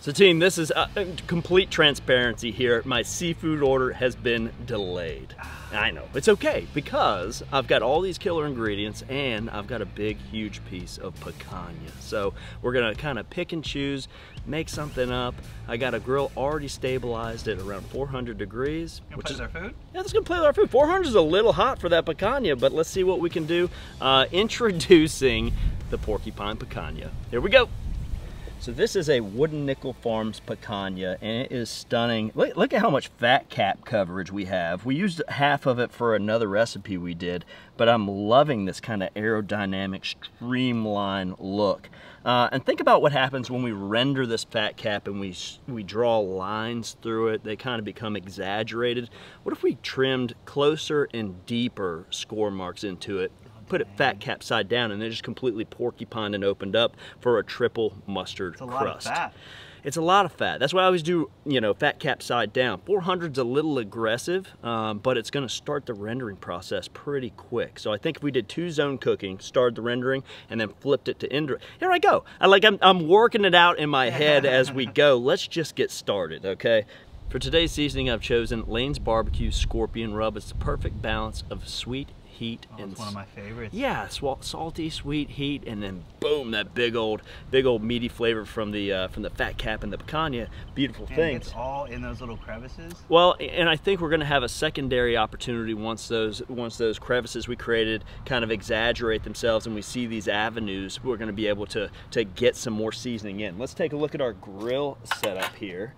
So team, this is complete transparency here. My seafood order has been delayed. I know, it's okay because I've got all these killer ingredients and I've got a big, huge piece of picanha. So we're gonna kind of pick and choose, make something up. I got a grill already stabilized at around 400 degrees. Which is our food? Yeah, that's gonna play with our food. 400 is a little hot for that picanha, but let's see what we can do. Introducing the Porcupine picanha. Here we go. So this is a Wooden Nickel Farms picanha, and it is stunning. Look at how much fat cap coverage we have. We used half of it for another recipe we did, but I'm loving this kind of aerodynamic, streamlined look. And think about what happens when we render this fat cap and we draw lines through it. They kind of become exaggerated. What if we trimmed closer and deeper score marks into it? Put it fat cap side down and then just completely porcupined and opened up for a triple mustard crust. It's a lot of fat. It's a lot of fat. That's why I always do, you know, fat cap side down. 400's a little aggressive, but it's gonna start the rendering process pretty quick. So I think if we did 2-zone cooking, started the rendering, and then flipped it to indirect, here I go. I'm working it out in my head as we go. Let's just get started, okay? For today's seasoning, I've chosen Lane's Barbecue Scorpion Rub. It's the perfect balance of sweet, heat, and it's one of my favorites. Yeah, salty, sweet, heat, and then boom, that big old meaty flavor from the fat cap and the picanha. Beautiful things. It's all in those little crevices. Well, and I think we're going to have a secondary opportunity once those crevices we created kind of exaggerate themselves, and we see these avenues. We're going to be able to get some more seasoning in. Let's take a look at our grill setup here.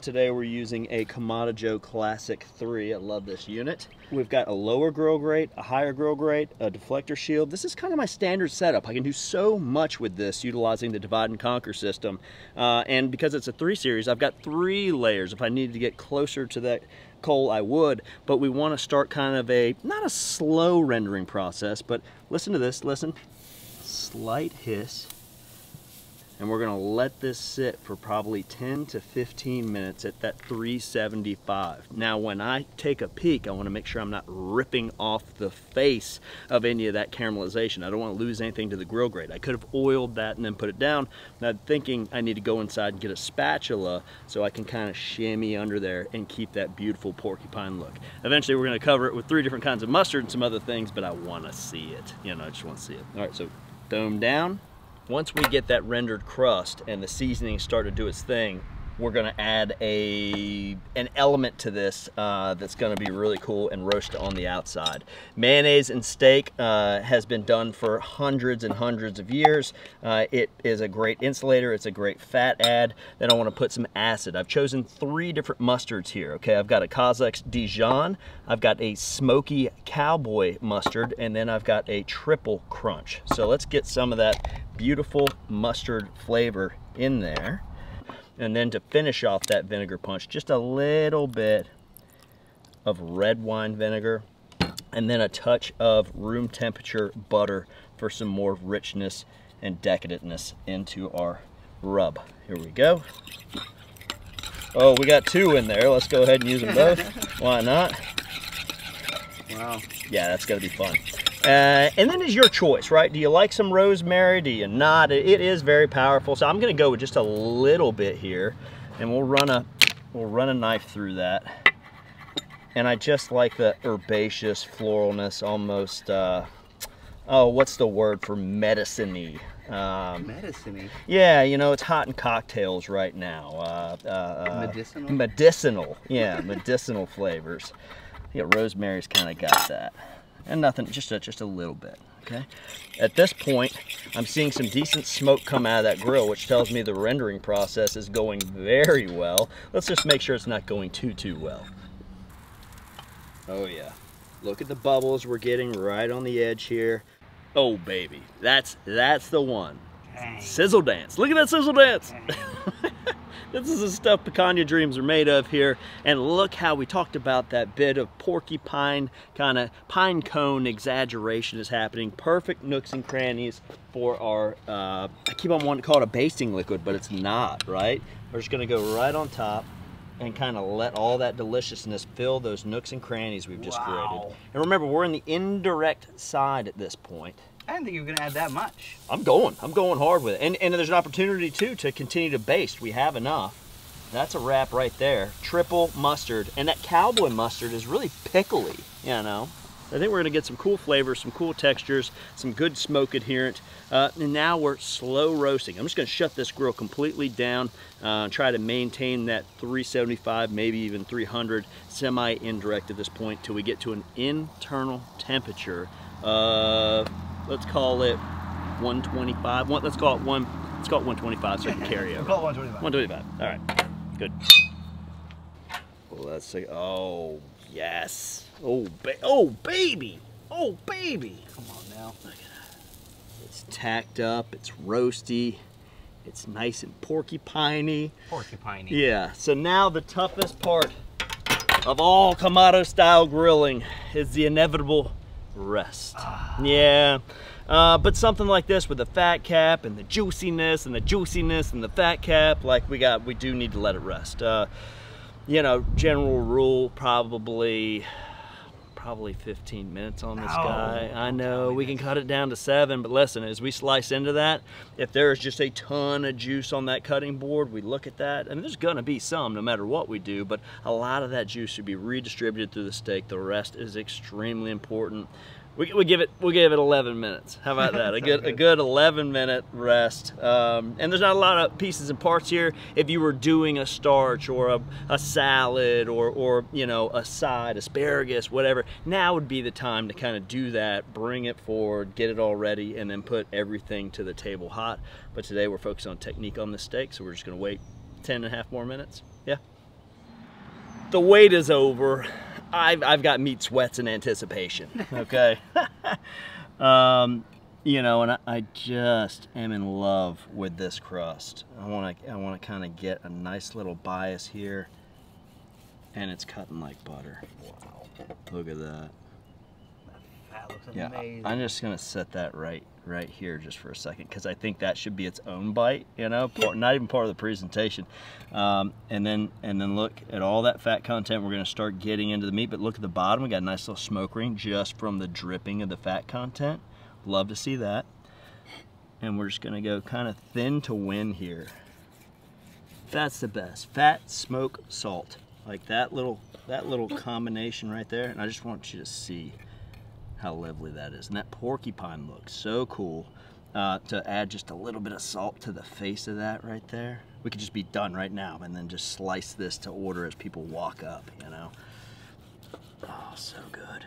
Today we're using a Kamado Classic 3. I love this unit. We've got a lower grill grate, a higher grill grate, a deflector shield. This is kind of my standard setup. I can do so much with this utilizing the divide and conquer system. And because it's a 3 series, I've got 3 layers. If I needed to get closer to that coal, I would, but we want to start kind of not a slow rendering process, but listen to this, listen. Slight hiss. And we're gonna let this sit for probably 10 to 15 minutes at that 375. Now, when I take a peek, I wanna make sure I'm not ripping off the face of any of that caramelization. I don't wanna lose anything to the grill grate. I could have oiled that and then put it down. And I'm thinking I need to go inside and get a spatula so I can kind of shimmy under there and keep that beautiful porcupine look. Eventually, we're gonna cover it with 3 different kinds of mustard and some other things, but I wanna see it. You know, I just wanna see it. All right, so dome down. Once we get that rendered crust and the seasoning start to do its thing, we're gonna add an element to this that's gonna be really cool and roast on the outside. Mayonnaise and steak has been done for hundreds and hundreds of years. It is a great insulator, it's a great fat add. Then I wanna put some acid. I've chosen 3 different mustards here, okay? I've got a Kazakh Dijon, I've got a smoky cowboy mustard, and then I've got a triple crunch. So let's get some of that beautiful mustard flavor in there. And then to finish off that vinegar punch, just a little bit of red wine vinegar and then a touch of room temperature butter for some more richness and decadentness into our rub. Here we go. Oh, we got 2 in there. Let's go ahead and use them both. Why not? Wow. Yeah, that's gonna be fun. And then is your choice, right? Do you like some rosemary? Do you not? It is very powerful. So I'm gonna go with just a little bit here, and we'll run a knife through that. And I just like the herbaceous floralness, almost. Oh, what's the word for medicine-y? Medicine-y? Yeah, you know, it's hot in cocktails right now. Medicinal? Medicinal, yeah, medicinal flavors. Yeah, rosemary's kind of got that. And nothing, just a little bit, okay? At this point, I'm seeing some decent smoke come out of that grill, which tells me the rendering process is going very well. Let's just make sure it's not going too well. Oh yeah, look at the bubbles we're getting right on the edge here. Oh baby, that's the one. Dang. Sizzle dance, look at that sizzle dance. This is the stuff picanha dreams are made of here. And look how we talked about that bit of porcupine, kind of pine cone exaggeration is happening. Perfect nooks and crannies for our, I keep on wanting to call it a basting liquid, but it's not, right? We're just gonna go right on top and kind of let all that deliciousness fill those nooks and crannies we've just created. And remember, we're in the indirect side at this point. I didn't think you were gonna add that much. I'm going hard with it. And there's an opportunity too to continue to baste. We have enough. That's a wrap right there. Triple mustard. And that cowboy mustard is really pickly, you know. I think we're gonna get some cool flavors, some cool textures, some good smoke adherent. And now we're slow roasting. I'm just gonna shut this grill completely down, try to maintain that 375, maybe even 300 semi-indirect at this point till we get to an internal temperature. Let's call it 125. Let's call it 125 so we can carry over. We'll call it 125. 125. All right, good. Well, let's see. Oh, yes. Oh, baby. Oh, baby. Come on now. Look at that. It's tacked up. It's roasty. It's nice and porcupine-y. Porcupine-y. Yeah. So now the toughest part of all Kamado style grilling is the inevitable rest. Yeah. But something like this with the fat cap and the juiciness and the fat cap, like we do need to let it rest. You know, general rule, probably 15 minutes on this guy. I know we can cut it down to 7, but listen, as we slice into that, if there's just a ton of juice on that cutting board, we look at that. I mean, there's gonna be some no matter what we do, but a lot of that juice should be redistributed through the steak. The rest is extremely important. We give it 11 minutes. How about that? a good 11-minute rest. And there's not a lot of pieces and parts here. If you were doing a starch or a salad or you know, a side, asparagus, whatever, now would be the time to kind of do that, bring it forward, get it all ready, and then put everything to the table hot. But today we're focused on technique on this steak, so we're just gonna wait 10.5 more minutes. Yeah. The wait is over. I've got meat sweats in anticipation, okay? You know, and I just am in love with this crust. I want to kind of get a nice little bias here, and it's cutting like butter. Wow, look at that. That looks Yeah, amazing. I'm just gonna set that right here just for a second, because I think that should be its own bite, you know, not even part of the presentation. And then look at all that fat content. We're gonna start getting into the meat, but look at the bottom. We got a nice little smoke ring just from the dripping of the fat content. Love to see that. And we're just gonna go kind of thin to win here. That's the best. Fat, smoke, salt. Like that little combination right there. And I just want you to see how lovely that is. And that porcupine looks so cool. To add just a little bit of salt to the face of that right there. We could just be done right now and then just slice this to order as people walk up, you know. Oh, so good.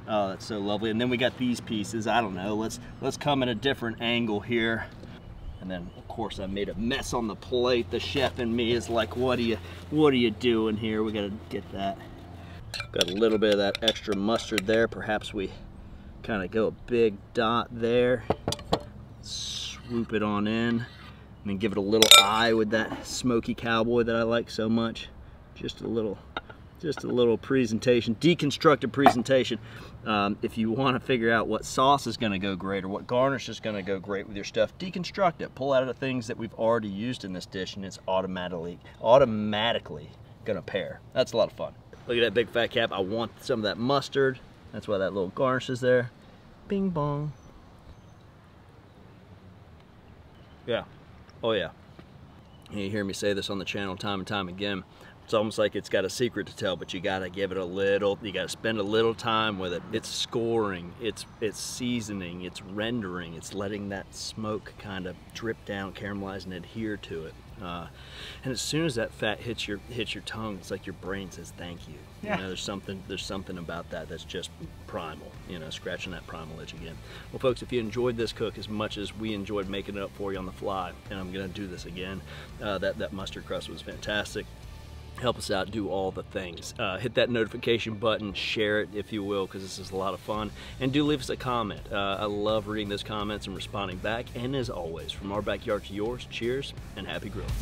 Oh, that's so lovely. And then we got these pieces. I don't know, let's come at a different angle here. And then of course I made a mess on the plate. The chef in me is like, what are you doing here? We gotta get that. Got a little bit of that extra mustard there. Perhaps we kind of go a big dot there. Swoop it on in. And then give it a little eye with that smoky cowboy that I like so much. Just a little presentation, deconstructed presentation. If you want to figure out what sauce is going to go great or what garnish is going to go great with your stuff, deconstruct it. Pull out of the things that we've already used in this dish, and it's automatically going to pair. That's a lot of fun. Look at that big fat cap. I want some of that mustard. That's why that little garnish is there. Bing bong. Yeah. Oh yeah. You hear me say this on the channel time and time again. It's almost like it's got a secret to tell, but you gotta give it a little, you gotta spend a little time with it. It's scoring, it's seasoning, it's rendering, it's letting that smoke kind of drip down, caramelize, and adhere to it. And as soon as that fat hits your tongue, it's like your brain says thank you. Yeah. You know, there's something about that that's just primal, you know, scratching that primal itch again. Well folks, if you enjoyed this cook as much as we enjoyed making it up for you on the fly, and I'm gonna do this again, that mustard crust was fantastic. Help us out, do all the things. Hit that notification button, share it if you will, because this is a lot of fun. And do leave us a comment. I love reading those comments and responding back. And as always, from our backyard to yours, cheers and happy grilling.